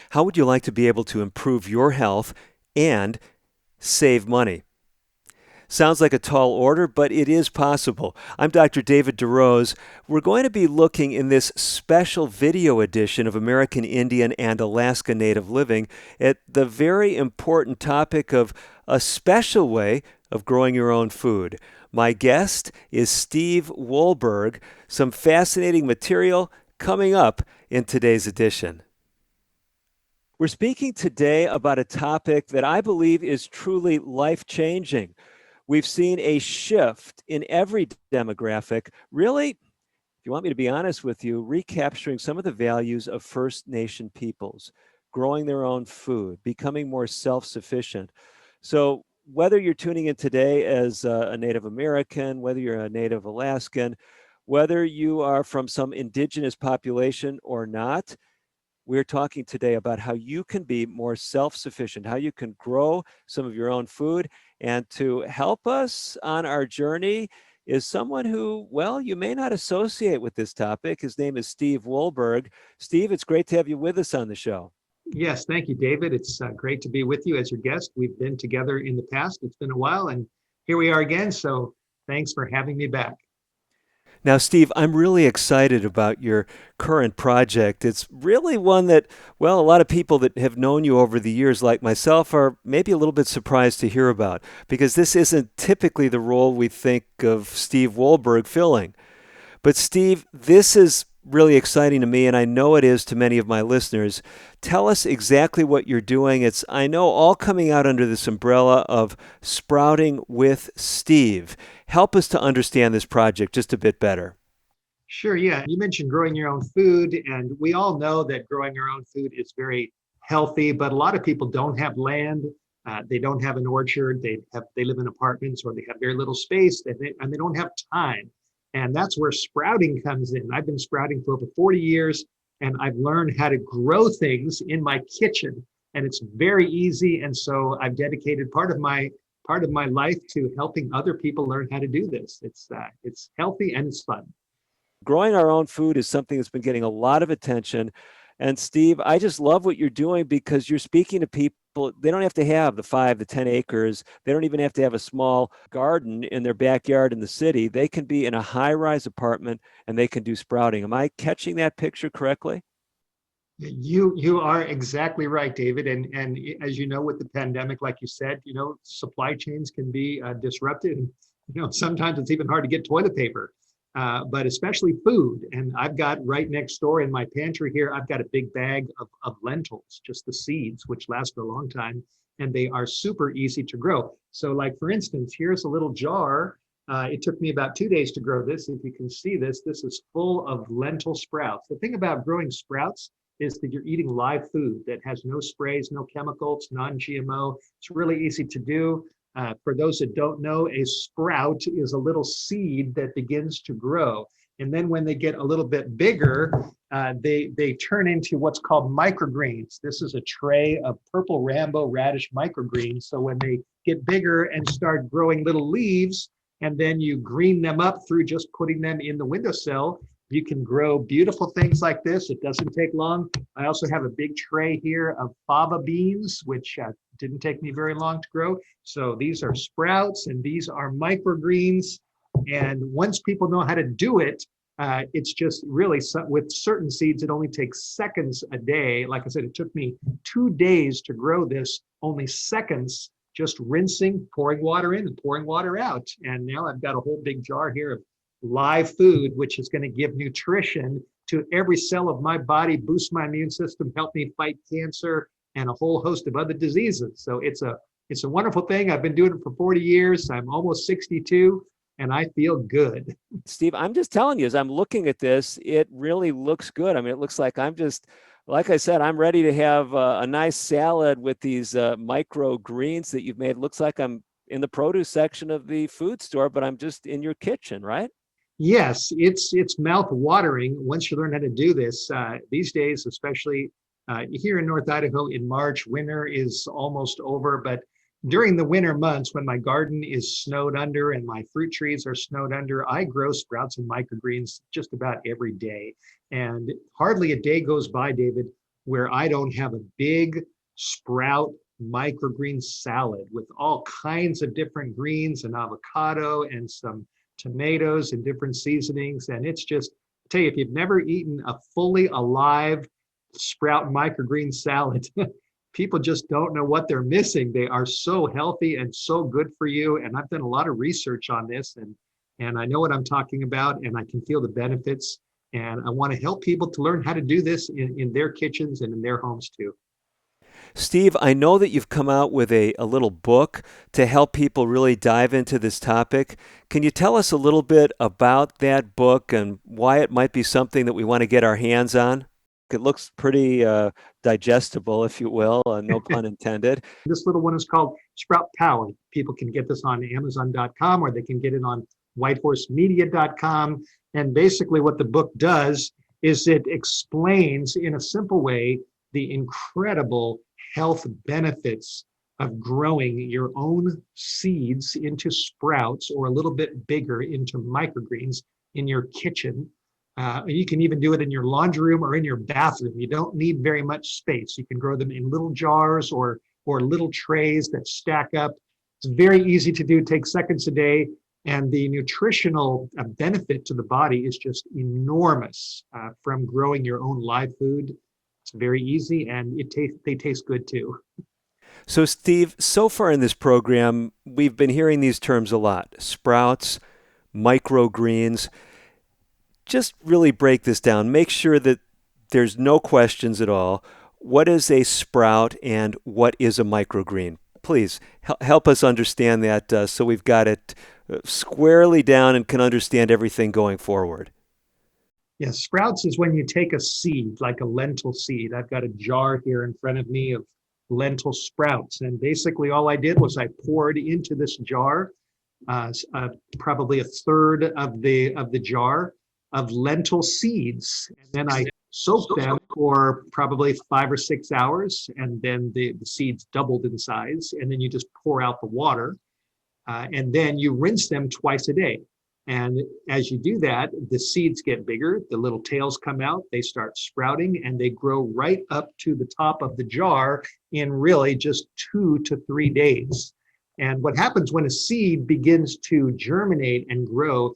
How would you like to be able to improve your health and save money? Sounds like a tall order, but it is possible. I'm Dr. David DeRose. We're going to be looking in this special video edition of American Indian and Alaska Native Living at the very important topic of a special way of growing your own food. My guest is Steve Wohlberg. Some fascinating material coming up in today's edition. We're speaking today about a topic that I believe is truly life-changing. We've seen a shift in every demographic, really, if you want me to be honest with you, recapturing some of the values of First Nation peoples, growing their own food, becoming more self-sufficient. So whether you're tuning in today as a Native American, whether you're a Native Alaskan, whether you are from some indigenous population or not, we're talking today about how you can be more self-sufficient, how you can grow some of your own food. And to help us on our journey is someone who, well, you may not associate with this topic. His name is Steve Wohlberg. Steve, it's great to have you with us on the show. Yes, thank you, David. It's great to be with you as your guest. We've been together in the past. It's been a while, and here we are again. So thanks for having me back. Now, Steve, I'm really excited about your current project. It's really one that, well, a lot of people that have known you over the years, like myself, are maybe a little bit surprised to hear about, because this isn't typically the role we think of Steve Wohlberg filling. But Steve, this is really exciting to me, and I know it is to many of my listeners. Tell us exactly what you're doing. It's, I know, all coming out under this umbrella of Sprouting with Steve. Help us to understand this project just a bit better. Sure, yeah. You mentioned growing your own food, and we all know that growing your own food is very healthy, but a lot of people don't have land. They don't have an orchard. They live in apartments, or they have very little space, and they don't have time. And that's where sprouting comes in. I've been sprouting for over 40 years, and I've learned how to grow things in my kitchen. And it's very easy. And so I've dedicated part of my life to helping other people learn how to do this. It's healthy and it's fun. Growing our own food is something that's been getting a lot of attention. And Steve, I just love what you're doing because you're speaking to people. They don't have to have the 5 to 10 acres. They don't even have to have a small garden in their backyard in the city. They can be in a high-rise apartment and they can do sprouting. Am I catching that picture correctly? You are exactly right, David. And as you know, with the pandemic, like you said, supply chains can be disrupted. Sometimes it's even hard to get toilet paper. But especially food. And I've got right next door in my pantry here, I've got a big bag of lentils, just the seeds, which last for a long time. And they are super easy to grow. So like, for instance, here's a little jar. It took me about 2 days to grow this. If you can see this is full of lentil sprouts. The thing about growing sprouts is that you're eating live food that has no sprays, no chemicals, non-GMO. It's really easy to do. For those that don't know, a sprout is a little seed that begins to grow. And then when they get a little bit bigger, they turn into what's called microgreens. This is a tray of purple Rambo radish microgreens. So when they get bigger and start growing little leaves, and then you green them up through just putting them in the windowsill, you can grow beautiful things like this. It doesn't take long. I also have a big tray here of fava beans, which didn't take me very long to grow. So these are sprouts and these are microgreens. And once people know how to do it, it's just really, with certain seeds, it only takes seconds a day. Like I said, it took me 2 days to grow this, only seconds, just rinsing, pouring water in and pouring water out. And now I've got a whole big jar here of live food, which is going to give nutrition to every cell of my body, boost my immune system, help me fight cancer and a whole host of other diseases. So it's a wonderful thing. I've been doing it for 40 years. I'm almost 62 and I feel good. Steve, I'm just telling you, as I'm looking at this, it really looks good. I mean, it looks like like I said, I'm ready to have a nice salad with these micro greens that you've made. It looks like I'm in the produce section of the food store, but I'm just in your kitchen, right? Yes, it's mouth watering once you learn how to do this. These days, especially here in North Idaho in March, winter is almost over, but during the winter months when my garden is snowed under and my fruit trees are snowed under, I grow sprouts and microgreens just about every day. And hardly a day goes by, David, where I don't have a big sprout microgreen salad with all kinds of different greens and avocado and some tomatoes and different seasonings. And it's just, I tell you, if you've never eaten a fully alive sprout microgreen salad, people just don't know what they're missing. They are so healthy and so good for you. And I've done a lot of research on this, and I know what I'm talking about, and I can feel the benefits. And I want to help people to learn how to do this in their kitchens and in their homes too. Steve, I know that you've come out with a little book to help people really dive into this topic. Can you tell us a little bit about that book and why it might be something that we want to get our hands on? It looks pretty digestible, if you will, no pun intended. This little one is called Sprout Power. People can get this on Amazon.com, or they can get it on whitehorsemedia.com. And basically what the book does is it explains in a simple way the incredible health benefits of growing your own seeds into sprouts, or a little bit bigger into microgreens in your kitchen. You can even do it in your laundry room or in your bathroom. You don't need very much space. You can grow them in little jars or little trays that stack up. It's very easy to do, take seconds a day. And the nutritional benefit to the body is just enormous from growing your own live food. It's very easy, and they taste good too. So, Steve, so far in this program, we've been hearing these terms a lot: sprouts, microgreens. Just really break this down. Make sure that there's no questions at all. What is a sprout and what is a microgreen? Please help us understand that so we've got it squarely down and can understand everything going forward. Yes, sprouts is when you take a seed, like a lentil seed. I've got a jar here in front of me of lentil sprouts. And basically all I did was I poured into this jar probably a third of the jar of lentil seeds. And then I soaked them for probably 5 or 6 hours. And then the seeds doubled in size. And then you just pour out the water. And then you rinse them twice a day. And as you do that, the seeds get bigger, the little tails come out, they start sprouting, and they grow right up to the top of the jar in really just 2 to 3 days. And what happens when a seed begins to germinate and grow,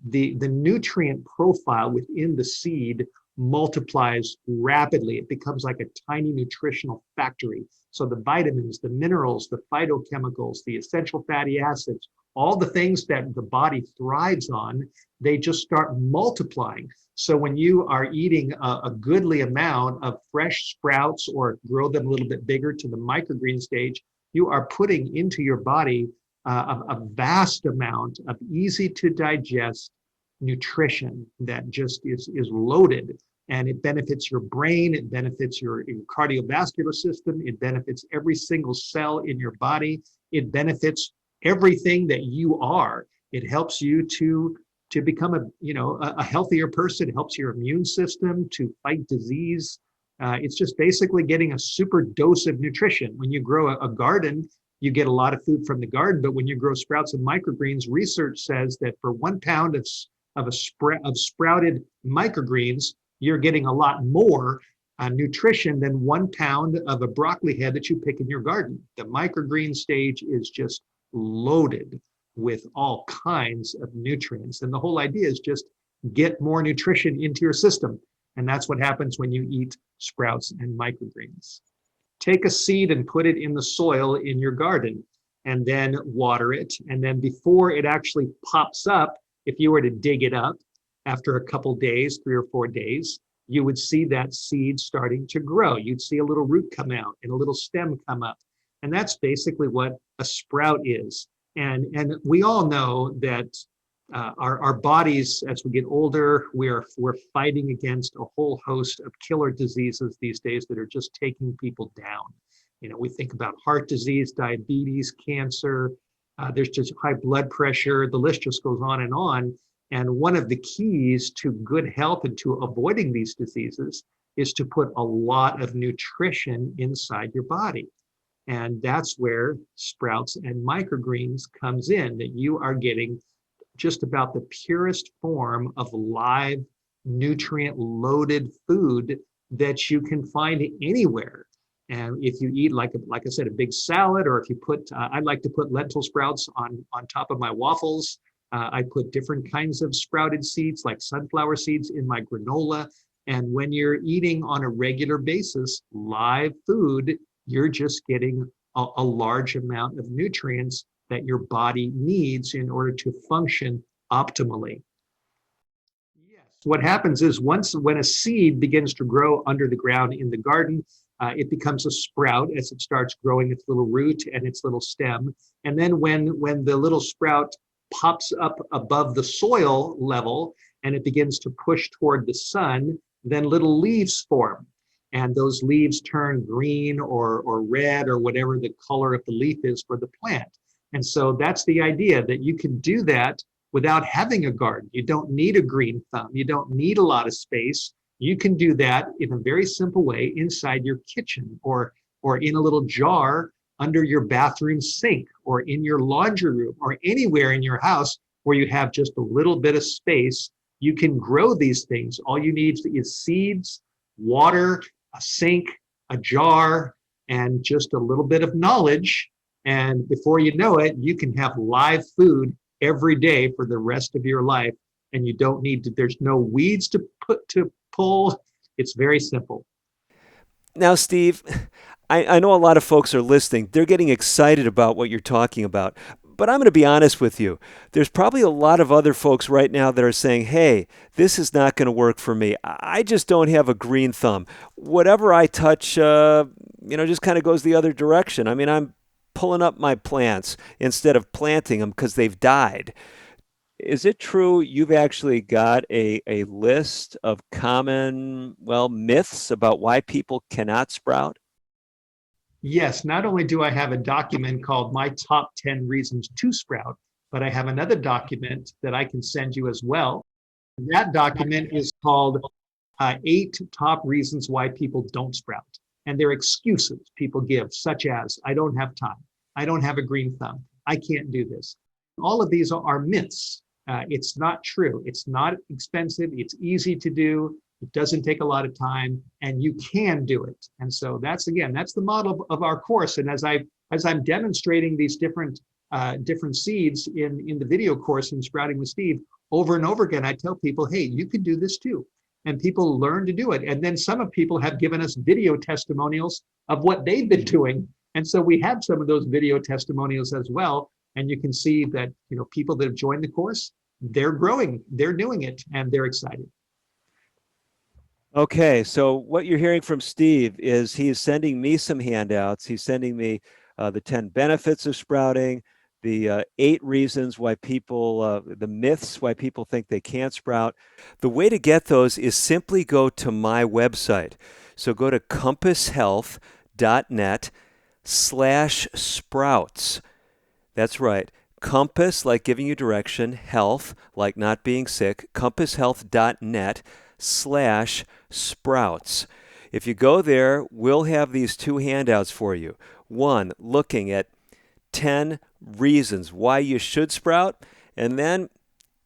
the nutrient profile within the seed multiplies rapidly. It becomes like a tiny nutritional factory. So the vitamins, the minerals, the phytochemicals, the essential fatty acids, all the things that the body thrives on, they just start multiplying. So when you are eating a goodly amount of fresh sprouts, or grow them a little bit bigger to the microgreen stage, you are putting into your body a vast amount of easy to digest nutrition that just is loaded. And it benefits your brain, it benefits your cardiovascular system, it benefits every single cell in your body, it benefits everything that you are. It helps you to become a healthier person. It helps your immune system to fight disease. It's just basically getting a super dose of nutrition. When you grow a garden, you get a lot of food from the garden, but when you grow sprouts and microgreens, research says that for 1 pound of sprouted microgreens, you're getting a lot more nutrition than 1 pound of a broccoli head that you pick in your garden. The microgreen stage is just loaded with all kinds of nutrients. And the whole idea is just get more nutrition into your system. And that's what happens when you eat sprouts and microgreens. Take a seed and put it in the soil in your garden, and then water it. And then before it actually pops up, if you were to dig it up after a couple days, 3 or 4 days, you would see that seed starting to grow. You'd see a little root come out and a little stem come up. And that's basically what a sprout is. And we all know that our bodies, as we get older, we're fighting against a whole host of killer diseases these days that are just taking people down. You know, we think about heart disease, diabetes, cancer, there's just high blood pressure, the list just goes on and on. And one of the keys to good health and to avoiding these diseases is to put a lot of nutrition inside your body. And that's where sprouts and microgreens comes in, that you are getting just about the purest form of live, nutrient-loaded food that you can find anywhere. And if you eat, like I said, a big salad, or if you put, I like to put lentil sprouts on top of my waffles. I put different kinds of sprouted seeds, like sunflower seeds, in my granola. And when you're eating on a regular basis live food, you're just getting a large amount of nutrients that your body needs in order to function optimally. Yes. What happens is when a seed begins to grow under the ground in the garden, it becomes a sprout as it starts growing its little root and its little stem. And then when the little sprout pops up above the soil level and it begins to push toward the sun, then little leaves form. And those leaves turn green or red or whatever the color of the leaf is for the plant. And so that's the idea, that you can do that without having a garden. You don't need a green thumb. You don't need a lot of space. You can do that in a very simple way inside your kitchen, or in a little jar under your bathroom sink, or in your laundry room, or anywhere in your house where you have just a little bit of space. You can grow these things. All you need is seeds, water, a sink, a jar, and just a little bit of knowledge. And before you know it, you can have live food every day for the rest of your life. And you don't need to, there's no weeds to pull. It's very simple. Now, Steve, I know a lot of folks are listening. They're getting excited about what you're talking about. But I'm going to be honest with you. There's probably a lot of other folks right now that are saying, hey, this is not going to work for me. I just don't have a green thumb. Whatever I touch, just kind of goes the other direction. I mean, I'm pulling up my plants instead of planting them because they've died. Is it true you've actually got a list of common, myths about why people cannot sprout? Yes, not only do I have a document called My Top 10 Reasons to Sprout, but I have another document that I can send you as well. That document is called 8 Top Reasons Why People Don't Sprout. And they're excuses people give, such as, I don't have time, I don't have a green thumb, I can't do this. All of these are myths. It's not true. It's not expensive. It's easy to do. It doesn't take a lot of time, and you can do it. And so that's the model of our course. And as I'm demonstrating these different seeds in the video course in Sprouting with Steve, over and over again, I tell people, hey, you can do this too. And people learn to do it. And then some of people have given us video testimonials of what they've been doing. And so we have some of those video testimonials as well. And you can see that, people that have joined the course, they're growing, they're doing it, and they're excited. Okay, so what you're hearing from Steve is he's sending me some handouts. He's sending me the 10 benefits of sprouting, the 8 reasons why the myths why people think they can't sprout. The way to get those is simply go to my website. So go to compasshealth.net/sprouts. That's right. Compass, like giving you direction, health, like not being sick, compasshealth.net/sprouts. If you go there, we'll have these 2 handouts for you. One, looking at 10 reasons why you should sprout, and then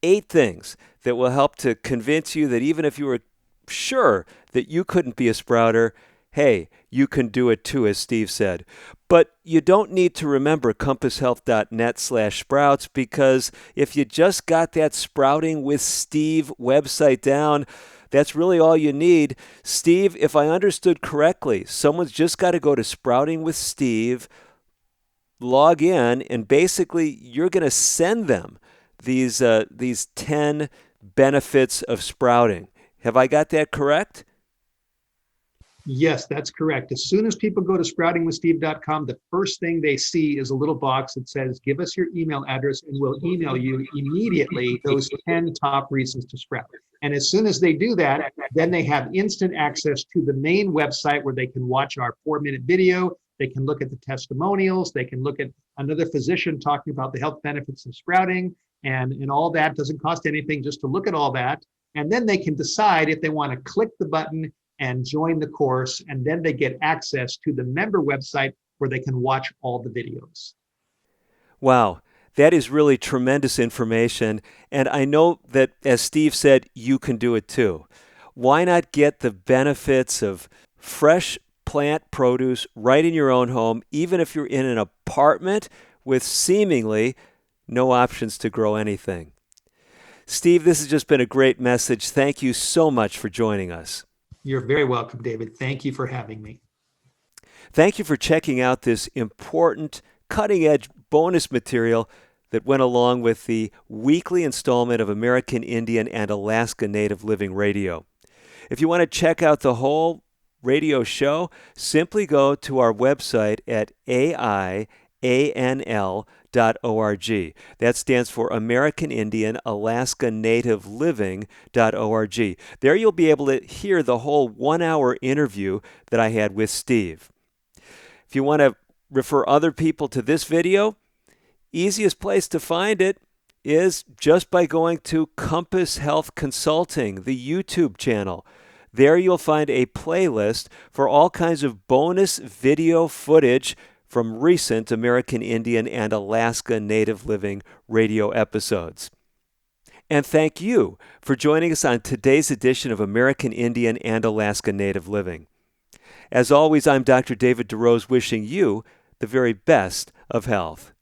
8 things that will help to convince you that even if you were sure that you couldn't be a sprouter, hey, you can do it too, as Steve said. But you don't need to remember compasshealth.net/sprouts, because if you just got that Sprouting with Steve website down, that's really all you need. Steve, if I understood correctly, someone's just got to go to Sprouting with Steve, log in, and basically you're going to send them these 10 benefits of sprouting. Have I got that correct? Yes, that's correct. As soon as people go to sproutingwithsteve.com, the first thing they see is a little box that says, give us your email address and we'll email you immediately those 10 top reasons to sprout. And as soon as they do that, then they have instant access to the main website where they can watch our 4-minute video. They can look at the testimonials. They can look at another physician talking about the health benefits of sprouting, and all that. Doesn't cost anything just to look at all that. And then they can decide if they want to click the button and join the course, and then they get access to the member website where they can watch all the videos. Wow, that is really tremendous information, and I know that, as Steve said, you can do it too. why not get the benefits of fresh plant produce right in your own home, even if you're in an apartment with seemingly no options to grow anything? Steve, this has just been a great message. Thank you so much for joining us. You're very welcome, David. Thank you for having me. Thank you for checking out this important, cutting-edge bonus material that went along with the weekly installment of American Indian and Alaska Native Living Radio. If you want to check out the whole radio show, simply go to our website at aianl.org. That stands for American Indian Alaska Native Living.org. There you'll be able to hear the whole 1-hour interview that I had with Steve. If you want to refer other people to this video, easiest place to find it is just by going to CompassHealth Consulting, the YouTube channel. There you'll find a playlist for all kinds of bonus video footage from recent American Indian and Alaska Native Living radio episodes. And thank you for joining us on today's edition of American Indian and Alaska Native Living. As always, I'm Dr. David DeRose, wishing you the very best of health.